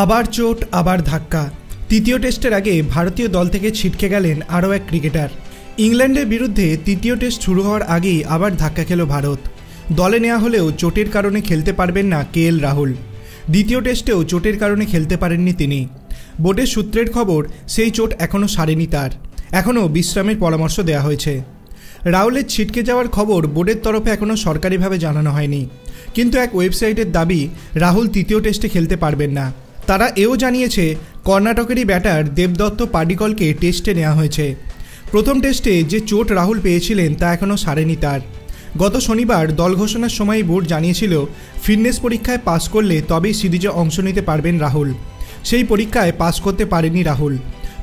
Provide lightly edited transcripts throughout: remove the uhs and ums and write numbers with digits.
আবার চোট আবার ধাক্কা। তৃতীয় টেস্টের আগে ভারতীয় দল থেকে ছিটকে গেলেন আরও এক ক্রিকেটার। ইংল্যান্ডের বিরুদ্ধে তৃতীয় টেস্ট শুরু হওয়ার আগেই আবার ধাক্কা খেল ভারত। দলে নেওয়া হলেও চোটের কারণে খেলতে পারবেন না কেএল রাহুল। দ্বিতীয় টেস্টেও চোটের কারণে খেলতে পারেননি তিনি। বোর্ডের সূত্রের খবর, সেই চোট এখনও সারেনি তার, এখনও বিশ্রামের পরামর্শ দেওয়া হয়েছে। রাহুলের ছিটকে যাওয়ার খবর বোর্ডের তরফে এখনও সরকারিভাবে জানানো হয়নি, কিন্তু এক ওয়েবসাইটের দাবি রাহুল তৃতীয় টেস্টে খেলতে পারবেন না। তারা এও জানিয়েছে কর্ণাটকেরই ব্যাটার দেবদত্ত পাডিকলকে টেস্টে নেওয়া হয়েছে। প্রথম টেস্টে যে চোট রাহুল পেয়েছিলেন তা এখনও সারেনি তার। গত শনিবার দল ঘোষণার সময় বোর্ড জানিয়েছিল ফিটনেস পরীক্ষায় পাস করলে তবেই সিরিজে অংশ নিতে পারবেন রাহুল। সেই পরীক্ষায় পাস করতে পারেনি রাহুল,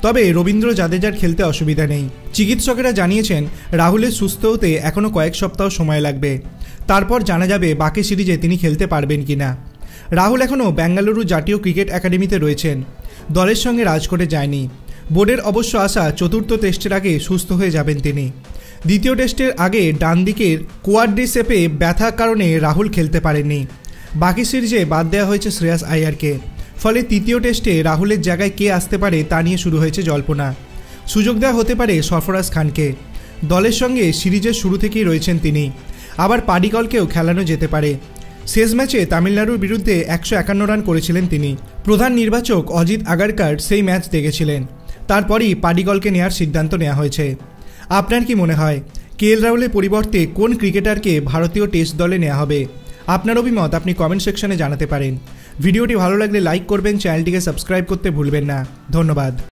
তবে রবীন্দ্র জাদেজার খেলতে অসুবিধা নেই। চিকিৎসকেরা জানিয়েছেন রাহুলের সুস্থ হতে এখনও কয়েক সপ্তাহ সময় লাগবে, তারপর জানা যাবে বাকি সিরিজে তিনি খেলতে পারবেন কিনা। রাহুল এখনও বেঙ্গালুরু জাতীয় ক্রিকেট একাডেমিতে রয়েছেন, দলের সঙ্গে রাজকোটে যায়নি। বোর্ডের অবশ্য আশা চতুর্থ টেস্টের আগে সুস্থ হয়ে যাবেন তিনি। দ্বিতীয় টেস্টের আগে ডান দিকের কোয়াড্রিসেপে ব্যথার কারণে রাহুল খেলতে পারেননি। বাকি সিরিজে বাদ দেওয়া হয়েছে শ্রেয়াস আইয়ারকে। ফলে তৃতীয় টেস্টে রাহুলের জায়গায় কে আসতে পারে তা নিয়ে শুরু হয়েছে জল্পনা। সুযোগ দেওয়া হতে পারে সরফরাজ খানকে। দলের সঙ্গে সিরিজের শুরু থেকেই রয়েছেন তিনি। আবার পাডিকলকেও খেলানো যেতে পারে। শেষ ম্যাচে তামিলনাড়ুর বিরুদ্ধে 151 রান করেছিলেন তিনি। প্রধান নির্বাচক অজিত আগারকার সেই ম্যাচ দেখেছিলেন, তারপরই পাডিকলকে নেওয়ার সিদ্ধান্ত নেওয়া হয়েছে। আপনার কি মনে হয় কেএল রাহুলের পরিবর্তে কোন ক্রিকেটারকে ভারতীয় টেস্ট দলে নেওয়া হবে? আপনার অভিমত আপনি কমেন্ট সেকশনে জানাতে পারেন। ভিডিওটি ভালো লাগলে লাইক করবেন, চ্যানেলটিকে সাবস্ক্রাইব করতে ভুলবেন না। ধন্যবাদ।